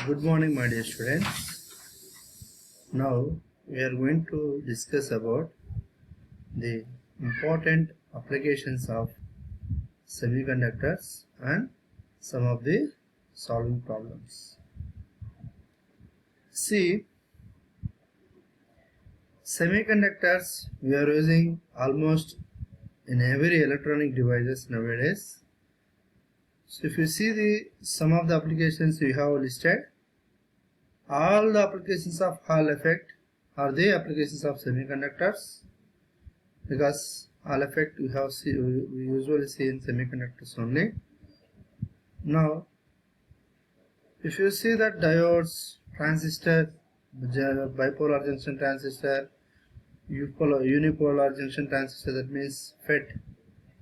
Good morning, my dear students. Now we are going to discuss about the important applications of semiconductors and some of the solving problems. See, semiconductors we are using almost in every electronic devices nowadays. So if you see some of the applications we have listed, all the applications of Hall effect are the applications of semiconductors, because Hall effect we usually see in semiconductors only. Now, if you see that diodes, transistor, bipolar junction transistor, unipolar junction transistor, that means FET,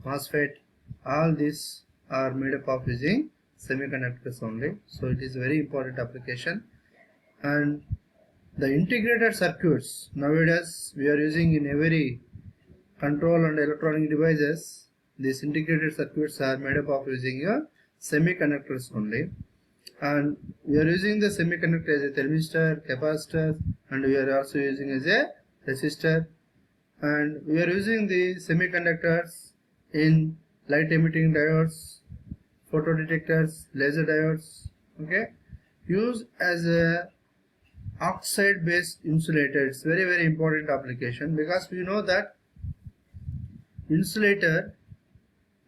MOSFET, all these are made up of using semiconductors only. So it is a very important application. And the integrated circuits nowadays we are using in every control and electronic devices. These integrated circuits are made up of using semiconductors only, and we are using the semiconductor as a thermistor, capacitor, and we are also using as a resistor, and we are using the semiconductors in light emitting diodes, photodetectors, laser diodes, used as a oxide based insulator. It's very important application, because we know that insulator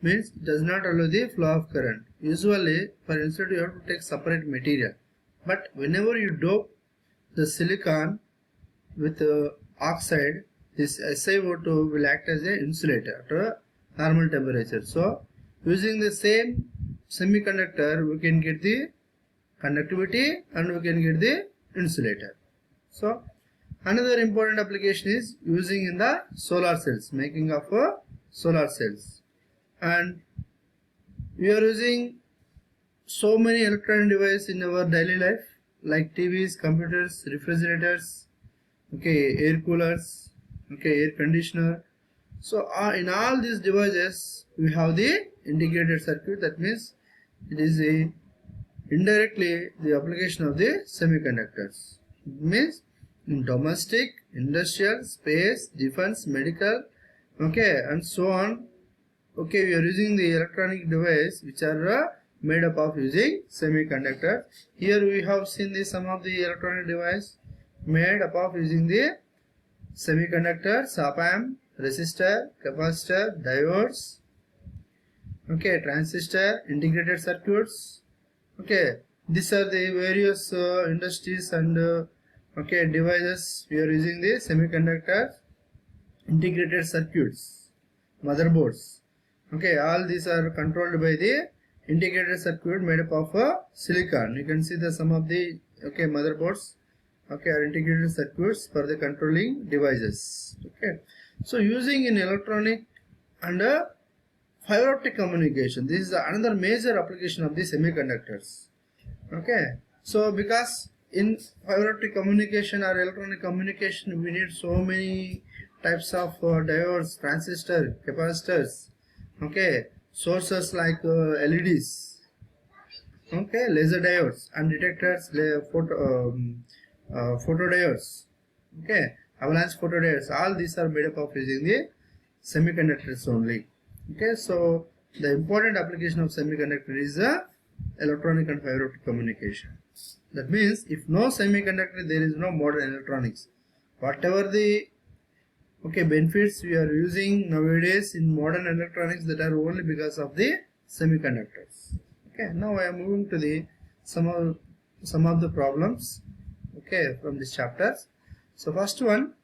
means it does not allow the flow of current. Usually for insulator you have to take separate material, but whenever you dope the silicon with oxide, this SiO2 will act as an insulator at a normal temperature. So using the same semiconductor we can get the conductivity and we can get the insulator. So another important application is using in the solar cells, making of solar cells, and we are using so many electronic devices in our daily life, like TVs, computers, refrigerators, air coolers, air conditioner. So in all these devices we have the integrated circuit. That means it is indirectly the application of the semiconductors. It means in domestic, industrial, space, defense, medical, and so on. We are using the electronic device which are made up of using semiconductor. Here we have seen some of the electronic device made up of using the semiconductors, op-amp, resistor, capacitor, diodes, transistor, integrated circuits. These are the various industries and devices we are using the semiconductor integrated circuits, motherboards. All these are controlled by the integrated circuit made up of silicon. You can see some of the motherboards are integrated circuits for the controlling devices. So using in electronic and fiber optic communication, this is another major application of the semiconductors. So because in fiber optic communication or electronic communication we need so many types of diodes, transistor, capacitors, sources like LEDs, laser diodes and detectors, photodiodes, avalanche photodiodes. All these are made up of using the semiconductors only. So the important application of semiconductor is electronic and fiber optic communication. That means if no semiconductor, there is no modern electronics. Whatever the benefits we are using nowadays in modern electronics, that are only because of the semiconductors. Now I am moving to the some of the problems from this chapters. So first one,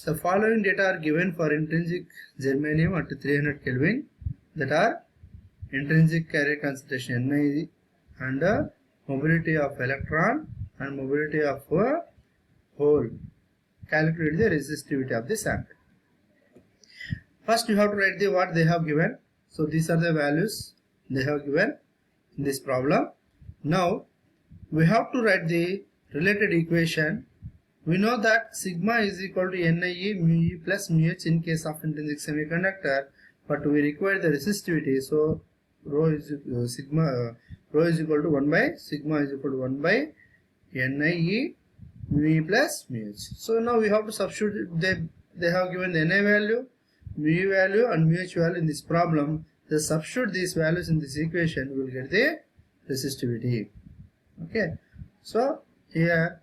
the following data are given for intrinsic germanium at 300 Kelvin, that are intrinsic carrier concentration Ni and mobility of electron and mobility of hole. Calculate the resistivity of the sample. First you have to write the what they have given. So these are the values they have given in this problem. Now we have to write the related equation. We know that sigma is equal to Nie mu E plus mu H in case of intrinsic semiconductor, but we require the resistivity, so rho is rho is equal to 1 by sigma is equal to 1 by NIE mu E plus mu H. So now we have to substitute, they have given the NI value, mu E value and mu H value in this problem. They substitute these values in this equation, we will get the resistivity. Okay, so here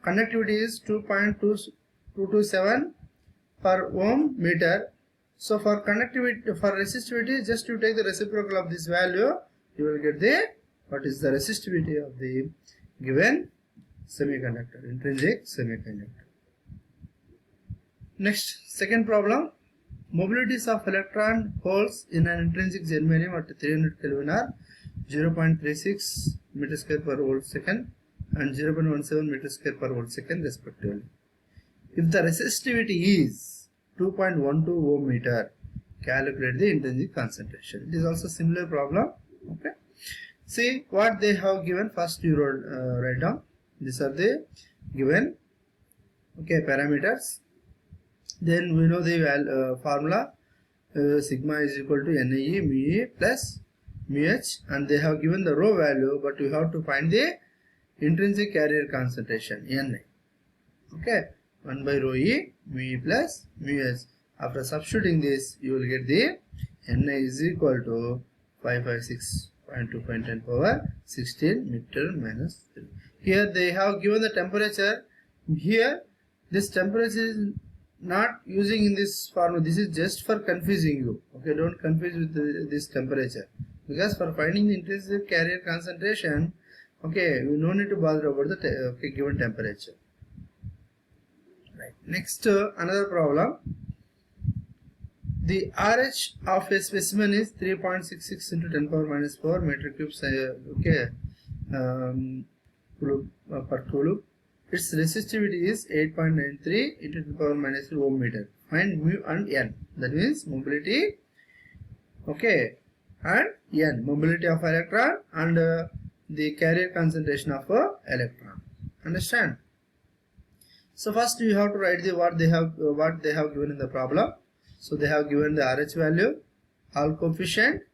conductivity is 2.227 per ohm meter. So for conductivity, for resistivity, just you take the reciprocal of this value, you will get the what is the resistivity of the given semiconductor, intrinsic semiconductor. Next, second problem. Mobilities of electron holes in an intrinsic germanium at 300 Kelvin are 0.36 meter square per volt second and 0.17 meter square per volt second respectively. If the resistivity is 2.12 ohm meter, calculate the intrinsic concentration. It is also similar problem. Okay. See what they have given. First you write down. These are the given parameters. Then we know the formula sigma is equal to NIE mu E plus mu H, and they have given the rho value, but we have to find the intrinsic carrier concentration Ni. Okay, 1 by rho E mu E plus mu H. After substituting this, you will get the Ni is equal to 556.2.10 power 16 meter minus 3. Here they have given the temperature. Here this temperature is not using in this formula. This is just for confusing you. Okay, don't confuse with this temperature, because for finding the intrinsic carrier concentration, okay, we no need to bother about the given temperature. Right. Next, another problem. The RH of a specimen is 3.66 into 10 power minus 4 meter cubes. Per coulomb. Its resistivity is 8.93 into 10 power minus 3 ohm meter. Find mu and n. That means mobility, okay, and n, mobility of electron and the carrier concentration of electron. Understand? So first you have to write the what they have given in the problem. So they have given the RH value, Hall coefficient,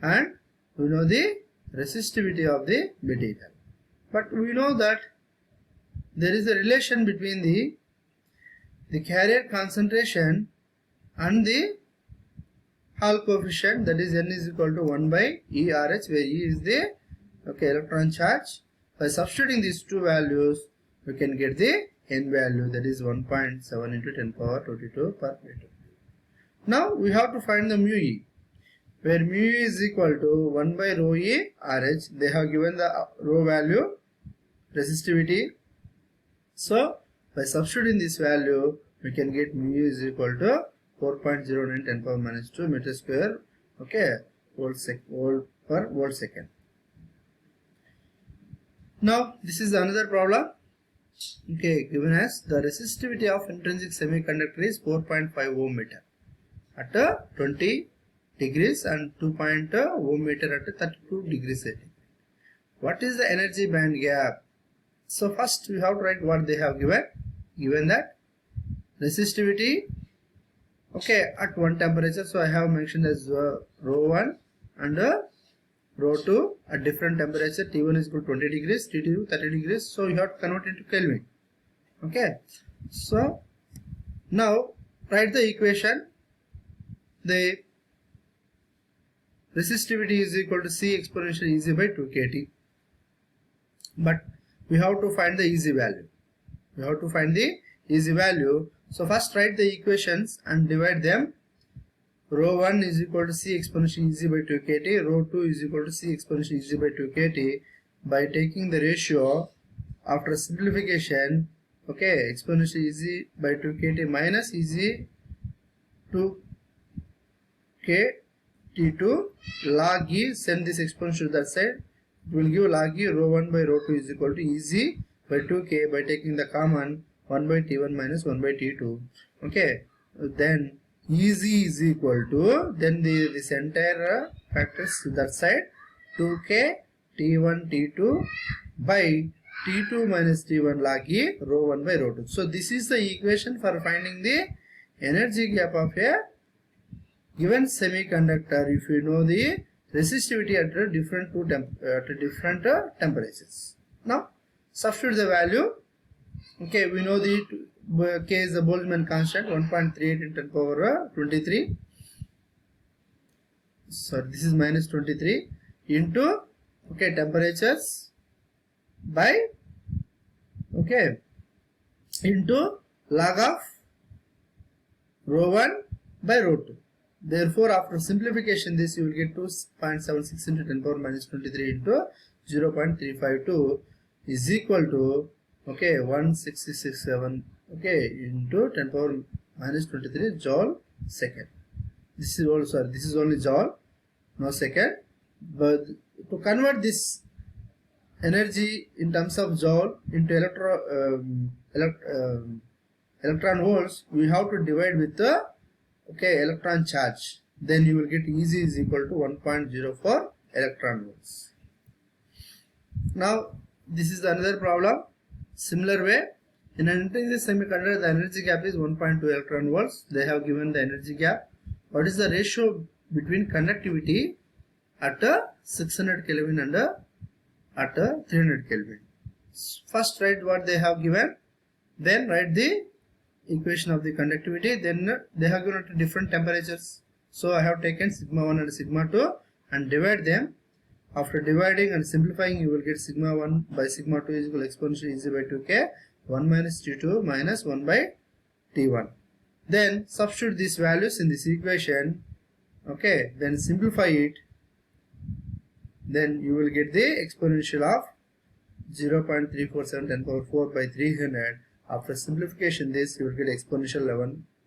and we know the resistivity of the material. But we know that there is a relation between the carrier concentration and the Hall coefficient, that is n is equal to 1 by ERH, where E is the electron charge. By substituting these two values, we can get the n value, that is 1.7 into 10 power 22 per meter. Now we have to find the mu E, where mu E is equal to 1 by rho E RH. They have given the rho value, resistivity. So by substituting this value, we can get mu E is equal to 4.09 10 power minus 2 meter square, volt per volt second. Now this is another problem. Given as the resistivity of intrinsic semiconductor is 4.5 ohm meter at 20 degrees and 2.0 ohm meter at 32 degrees centigrade. What is the energy band gap? So first we have to write what they have given. Given that resistivity, at one temperature, so I have mentioned as rho 1 and rho 2 at different temperature. T1 is equal to 20 degrees, T2 30 degrees. So you have to convert into Kelvin. So now write the equation. The resistivity is equal to C exponential Eg by 2 kT. But we have to find the Eg value. So first write the equations and divide them. Rho 1 is equal to C exponential Eg by 2 kT. Rho 2 is equal to C exponential Eg by 2 kT. By taking the ratio, after simplification, exponential Eg by 2 kT minus Eg 2 k T2 log E, send this exponential to that side. It will give log E rho 1 by rho 2 is equal to Eg by 2k. By taking the common, 1 by T1 minus 1 by T2. Then Eg is equal to, then this entire factors to that side, 2k T1 T2 by T2 minus T1 log E rho 1 by rho 2. So this is the equation for finding the energy gap of a given semiconductor. If you know the resistivity at different temperatures. Now substitute the value. Okay, we know the K is the Boltzmann constant, 1.38 in 10 power 23. So this is minus 23 into, okay, temperatures by, okay, into log of rho 1 by rho 2. Therefore, after simplification, this you will get 2.76 into 10 power minus 23 into 0.352 is equal to, okay, 1667, okay, into 10 power minus 23 joule second. This is also, this is only joule, no second. But to convert this energy in terms of joule into electron volts, we have to divide with the, okay, electron charge. Then you will get E is equal to 1.04 electron volts. Now this is another problem. Similar way, in an integrated semiconductor, the energy gap is 1.2 electron volts. They have given the energy gap. What is the ratio between conductivity at 600 Kelvin and at 300 Kelvin? First write what they have given, then write the equation of the conductivity. Then they have given at different temperatures. So I have taken sigma 1 and sigma 2 and divide them. After dividing and simplifying, you will get sigma 1 by sigma 2 is equal to exponential Ez by 2k, 1 minus T2 minus 1 by T1. Then substitute these values in this equation, okay, then simplify it, then you will get the exponential of 0.347 10 power 4 by 300. After simplification, this you will get exponential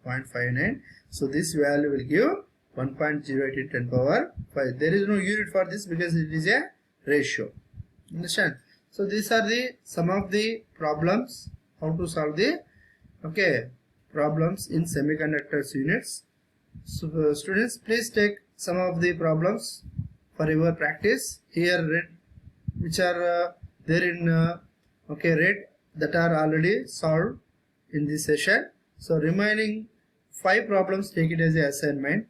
11.59. So this value will give 1.08 in 10 power 5. There is no unit for this because it is a ratio. Understand? So these are the some of the problems, how to solve the, okay, problems in semiconductors units. So students, please take some of the problems for your practice. Here red, which are there in okay, red, that are already solved in this session. So remaining 5 problems, take it as an assignment.